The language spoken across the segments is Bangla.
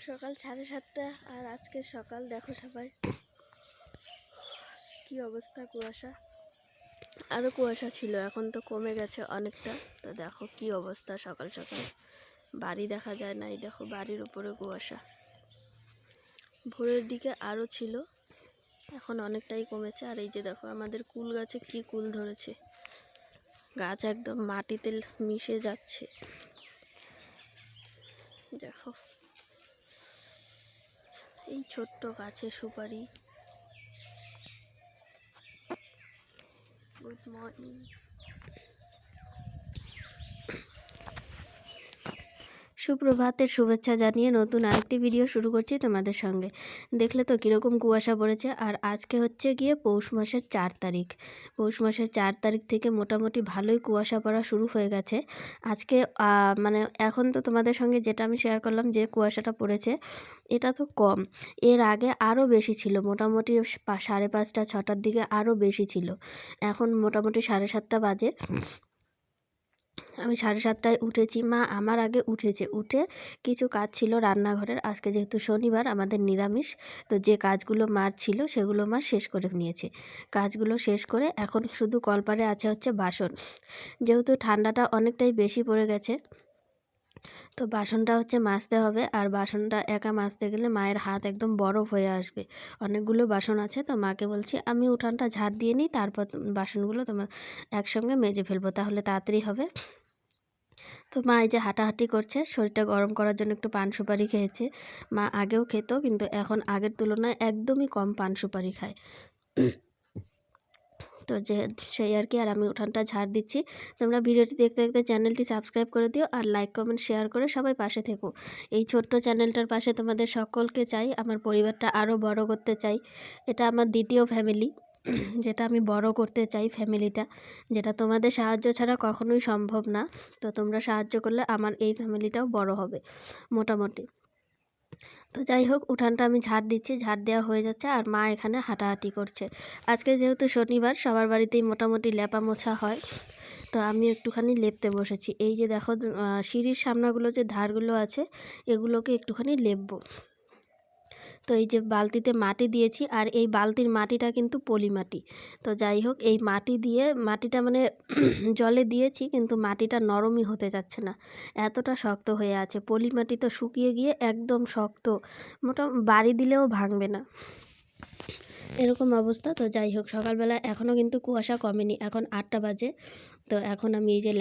সকাল 7:30 আর আজকে সকাল দেখো সবাই কি অবস্থা, কুয়াশা। আরও কুয়াশা ছিল, এখন তো কমে গেছে অনেকটা। তো দেখো কি অবস্থা, সকাল সকাল বাড়ি দেখা যায় না। এই দেখো বাড়ির উপরে কুয়াশা। ভোরের দিকে আরও ছিল, এখন অনেকটাই কমেছে। আর এই যে দেখো আমাদের কুল গাছে কি কুল ধরেছে, গাছ একদম মাটিতে মিশে যাচ্ছে। দেখো এই ছোট্ট গাছে সুপারি। Good morning. সুপ্রভাতের শুভেচ্ছা জানিয়ে নতুন আরেকটি ভিডিও শুরু করছি তোমাদের সঙ্গে। দেখলে তো কীরকম কুয়াশা পড়েছে। আর আজকে হচ্ছে গিয়ে পৌষ মাসের 4 তারিখ। পৌষ মাসের 4 তারিখ থেকে মোটামুটি ভালোই কুয়াশা পড়া শুরু হয়ে গেছে। আজকে মানে এখন তো তোমাদের সঙ্গে যেটা আমি শেয়ার করলাম যে কুয়াশাটা পড়েছে, এটা তো কম। এর আগে আরও বেশি ছিল, মোটামুটি 5:30 6টার দিকে আরও বেশি ছিল। এখন মোটামুটি 7:30 বাজে। আমি 7:30টায় উঠেছি, মা আমার আগে উঠেছে। উঠে কিছু কাজ ছিল রান্নাঘরের, আজকে যেহেতু শনিবার আমাদের নিরামিষ, তো যে কাজগুলো মার ছিল সেগুলো মা শেষ করে নিয়েছে। কাজগুলো শেষ করে এখন শুধু কলপারে আছে হচ্ছে বাসন। যেহেতু ঠান্ডাটা অনেকটাই বেশি পড়ে গেছে, তো বাসনটা হচ্ছে মাজতে হবে। আর বাসনটা একা মাজতে গেলে মায়ের হাত একদম বরফ হয়ে আসবে। অনেকগুলো বাসন আছে, তো মাকে বলছি আমি উঠানটা ঝাড় দিয়ে নিই, তারপর বাসনগুলো তোমার একসঙ্গে মেজে ফেলবো, তাহলে তাড়াতাড়ি হবে। তো মা এই যে হাঁটাহাঁটি করছে, শরীরটা গরম করার জন্য একটু পান সুপারি খেয়েছে। মা আগেও খেত, কিন্তু এখন আগের তুলনায় একদমই কম পান সুপারি খায়। তো যে সেই আর কি। আর আমি উঠানটা ঝাড় দিচ্ছি। তোমরা ভিডিওটি দেখতে দেখতে চ্যানেলটি সাবস্ক্রাইব করে দিও, আর লাইক কমেন্ট শেয়ার করে সবাই পাশে থেকো। এই ছোট্ট চ্যানেলটার পাশে তোমাদের সকলকে চাই, আমার পরিবারটা আরও বড় করতে চাই। এটা আমার দ্বিতীয় ফ্যামিলি, যেটা আমি বড় করতে চাই ফ্যামিলিটা, যেটা তোমাদের সাহায্য ছাড়া কখনোই সম্ভব না। তো তোমরা সাহায্য করলে আমার এই ফ্যামিলিটাও বড় হবে মোটামুটি। তো যাই হোক, উঠানটা আমি ঝাড় দিচ্ছি, ঝাড় দেওয়া হয়ে যাচ্ছে, আর মা এখানে হাঁটাহাঁটি করছে। আজকে যেহেতু শনিবার, সবার বাড়িতেই মোটামুটি লেপা মোছা হয়, তো আমি একটুখানি লেপতে বসেছি। এই যে দেখো সিঁড়ির সামনাগুলো যে ধারগুলো আছে, এগুলোকে একটুখানি লেপবো। তো এই যে বালতিতে মাটি দিয়েছি, আর এই বালতির মাটিটা কিন্তু পলি মাটি। তো যাই হোক, এই মাটি দিয়ে মাটিটা মানে জলে দিয়েছি, কিন্তু মাটিটা নরমই হতে যাচ্ছে না, এতটা শক্ত হয়ে আছে। পলি মাটি তো শুকিয়ে গিয়ে একদম শক্ত, বাড়ি দিলেও ভাঙবে না, এরকম অবস্থা। তো যাই হোক, সকালবেলা এখনও কিন্তু কুয়াশা কমেনি, এখন 8টা বাজে। তো এখন আমি এই যে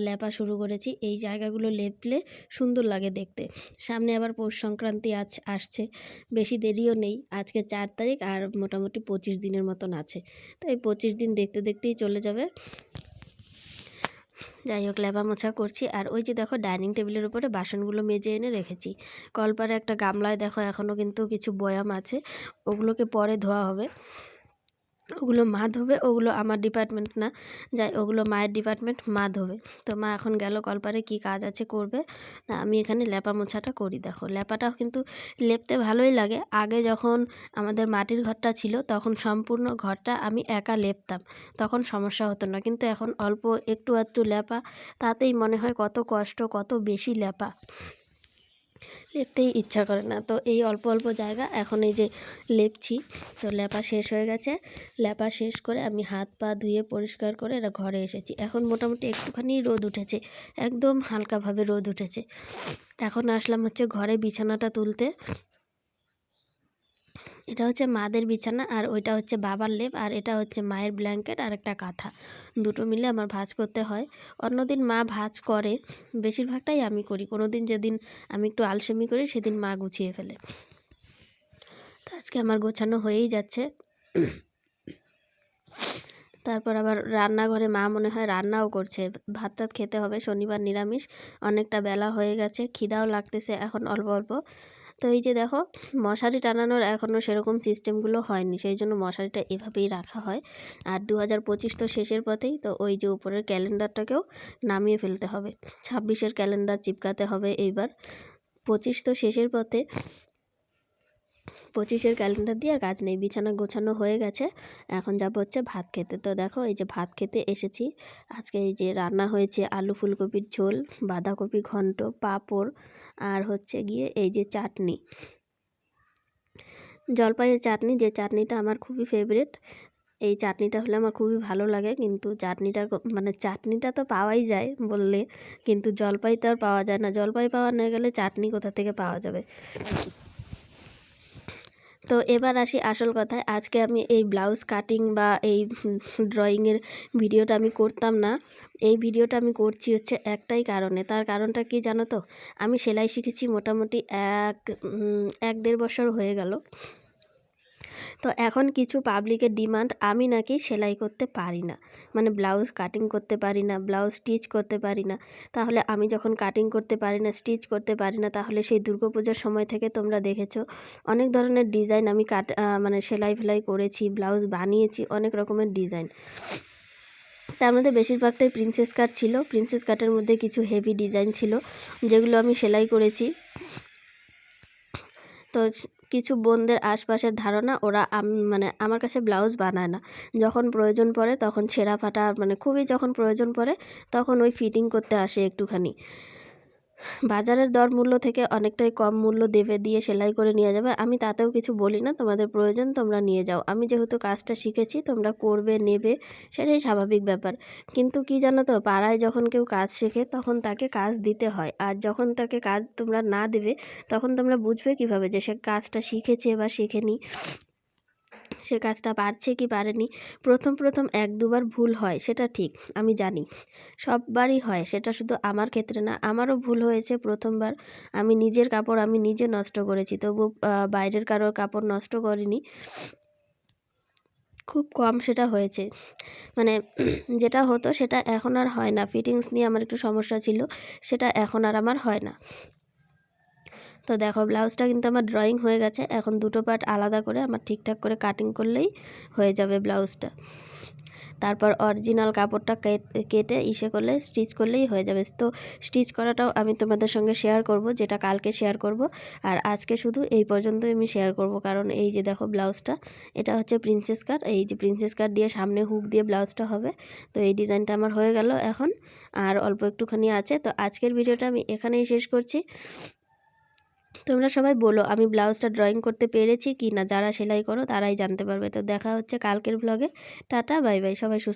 লেপা শুরু করেছি। এই জায়গাগুলো লেপলে সুন্দর লাগে দেখতে। সামনে আবার পৌষ সংক্রান্তি আসছে, বেশি দেরিও নেই। আজকে 4 তারিখ, আর মোটামুটি 25 দিনের মতন আছে। তো এই 25 দিন দেখতে দেখতেই চলে যাবে। যাই হোক, লেপা মোছা করছি। আর ওই যে দেখো ডাইনিং টেবিলের উপরে বাসনগুলো মেজে এনে রেখেছি। কলপারে একটা গামলায় দেখো এখনও কিন্তু কিছু বয়াম আছে, ওগুলোকে পরে ধোয়া হবে। ওগুলো মা ধোবে, ওগুলো আমার ডিপার্টমেন্ট না, যাই ওগুলো মায়ের ডিপার্টমেন্ট, মা ধোবে। তো মা এখন গেল কলপারে, কি কাজ আছে করবে। আমি এখানে লেপা মোছাটা করি। দেখো লেপাটাও কিন্তু লেপতে ভালোই লাগে। আগে যখন আমাদের মাটির ঘরটা ছিল, তখন সম্পূর্ণ ঘরটা আমি একা লেপতাম, তখন সমস্যা হতো না। কিন্তু এখন অল্প একটু আধটু লেপা, তাতেই মনে হয় কত কষ্ট, কত বেশি লেপা, লেপতেই ইচ্ছা করে না। তো এই অল্প অল্প জায়গা এখন এই যে লেপছি। তো লেপা শেষ হয়ে গেছে। লেপা শেষ করে আমি হাত পা ধুয়ে পরিষ্কার করে এটা ঘরে এসেছি। এখন মোটামুটি একটুখানি রোদ উঠেছে, একদম হালকাভাবে রোদ উঠেছে। এখন আসলাম হচ্ছে ঘরে বিছানাটা তুলতে। এটা হচ্ছে মাদের বিছানা, আর ওইটা হচ্ছে বাবার লেপ, আর এটা হচ্ছে মায়ের ব্ল্যাঙ্কেট আর একটা কাঁথা, দুটো মিলে আমার ভাঁজ করতে হয়। অন্যদিন মা ভাঁজ করে, বেশিরভাগটাই আমি করি। কোনো দিন যেদিন আমি একটু আলসেমি করি, সেদিন মা গুছিয়ে ফেলে। তো আজকে আমার গোছানো হয়েই যাচ্ছে। তারপর আবার রান্নাঘরে মা মনে হয় রান্নাও করছে, ভাত টাত খেতে হবে, শনিবার নিরামিষ। অনেকটা বেলা হয়ে গেছে, খিদাও লাগতেছে এখন অল্প অল্প। তো এই যে দেখো, মশারি টানানোর এখনও সেরকম সিস্টেমগুলো হয়নি, সেই জন্য মশারিটা এভাবেই রাখা হয়। আর 2025 তো শেষের পথেই, তো ওই যে উপরের ক্যালেন্ডারটাকেও নামিয়ে ফেলতে হবে। 26-এর ক্যালেন্ডার চিপকাতে হবে এইবার, 25 তো শেষের পথে। 25-এর ক্যালেন্ডার দিয়ে আর কাজ নেই, বিছানা গোছানো হয়ে গেছে, এখন যাবো হচ্ছে ভাত খেতে। তো দেখো এই যে ভাত খেতে এসেছি। আজকে এই যে রান্না হয়েছে আলু ফুলকপির ঝোল, বাঁধাকপি ঘন্ট, পাঁপড় আর হচ্ছে গিয়ে এই যে চাটনি, জলপাইয়ের চাটনি, যে চাটনিটা আমার খুবই ফেভারিট। এই চাটনিটা হলে আমার খুবই ভালো লাগে, কিন্তু চাটনিটা মানে চাটনিটা তো পাওয়াই যায় বললে, কিন্তু জলপাই তো আর পাওয়া যায় না। জলপাই পাওয়া না গেলে চাটনি কোথা থেকে পাওয়া যাবে। তো এবার আসি আসল কথায়। আজকে আমি এই ব্লাউজ কাটিং বা এই ড্রয়িংয়ের ভিডিওটা আমি করতাম না। এই ভিডিওটা আমি করছি হচ্ছে একটাই কারণে। তার কারণটা কি জানো তো? আমি সেলাই শিখেছি মোটামুটি 1-1.5 বছর হয়ে গেল। তো এখন কিছু পাবলিকের ডিমান্ড আমি নাকি সেলাই করতে পারি না, মানে ব্লাউজ কাটিং করতে পারি না, ব্লাউজ স্টিচ করতে পারি না। তাহলে আমি যখন কাটিং করতে পারি না, স্টিচ করতে পারি না, তাহলে সেই দুর্গাপূজার সময় থেকে তোমরা দেখেছো অনেক ধরনের ডিজাইন আমি মানে সেলাই ফেলাই করেছি, ব্লাউজ বানিয়েছি, অনেক রকমের ডিজাইন। তার মধ্যে বেশিরভাগটাই প্রিন্সেস কাট ছিল। প্রিন্সেস কাটের মধ্যে কিছু হেভি ডিজাইন ছিল যেগুলো আমি সেলাই করেছি। তো কিছু বোনদের আশপাশের ধারণা ওরা মানে আমার কাছে ব্লাউজ বানায় না, যখন প্রয়োজন পড়ে তখন ছেঁড়া ফাটা, মানে খুবই যখন প্রয়োজন পড়ে তখন ওই ফিটিং করতে আসে একটুখানি। বাজারের দর মূল্য থেকে অনেকটাই কম মূল্য দিয়ে সেলাই করে নিয়ে যাবে, আমি তাতেও কিছু বলি না, তোমাদের প্রয়োজন তোমরা নিয়ে যাও। আমি যেহেতু কাজটা শিখেছি, তোমরা করবে নেবে সেটাই স্বাভাবিক ব্যাপার। কিন্তু কি জানো তো, পাড়ায় যখন কেউ কাজ শেখে তখন তাকে কাজ দিতে হয়, আর যখন তাকে কাজ তোমরা না দেবে তখন তোমরা বুঝবে কিভাবে যে সে কাজটা শিখেছে বা শেখেনি, সে কাজটা পারছে কি পারেনি। প্রথম 1-2 বার ভুল হয়, সেটা ঠিক, আমি জানি সববারই হয়, সেটা শুধু আমার ক্ষেত্রে না, আমারও ভুল হয়েছে প্রথমবার। আমি নিজের কাপড় আমি নিজে নষ্ট করেছি, তবু বাইরের কারোর কাপড় নষ্ট করিনি, খুব কম সেটা হয়েছে। মানে যেটা হতো সেটা এখন আর হয় না। ফিটিংস নিয়ে আমার একটু সমস্যা ছিল, সেটা এখন আর আমার হয় না। তো দেখো ব্লাউজটা কিন্তু আমার ড্রয়িং হয়ে গেছে, এখন দুটো পার্ট আলাদা করে আমার ঠিকঠাক করে কাটিং করলেই হয়ে যাবে ব্লাউজটা। তারপর অরিজিনাল কাপড়টা কেটে করলে স্টিচ করলেই হয়ে যাবে। তো স্টিচ করাটাও আমি তোমাদের সঙ্গে শেয়ার করব, যেটা কালকে শেয়ার করব। আর আজকে শুধু এই পর্যন্তই আমি শেয়ার করব, কারণ এই যে দেখো ব্লাউজটা, এটা হচ্ছে প্রিন্সেস কাট। এই যে প্রিন্সেস কাট দিয়ে সামনে হুক দিয়ে ব্লাউজটা হবে। তো এই ডিজাইনটা আমার হয়ে গেল এখন, আর অল্প একটুখানি আছে। তো আজকের ভিডিওটা আমি এখানেই শেষ করছি। তোমরা সবাই বলো আমি ব্লাউজটা ড্রয়িং করতে পেরেছি কি না, যারা সেলাই করো তারাই জানতে পারবে। তো দেখা হচ্ছে কালকের ব্লগে। টাটা, বাই বাই, সবাই সুস্থ।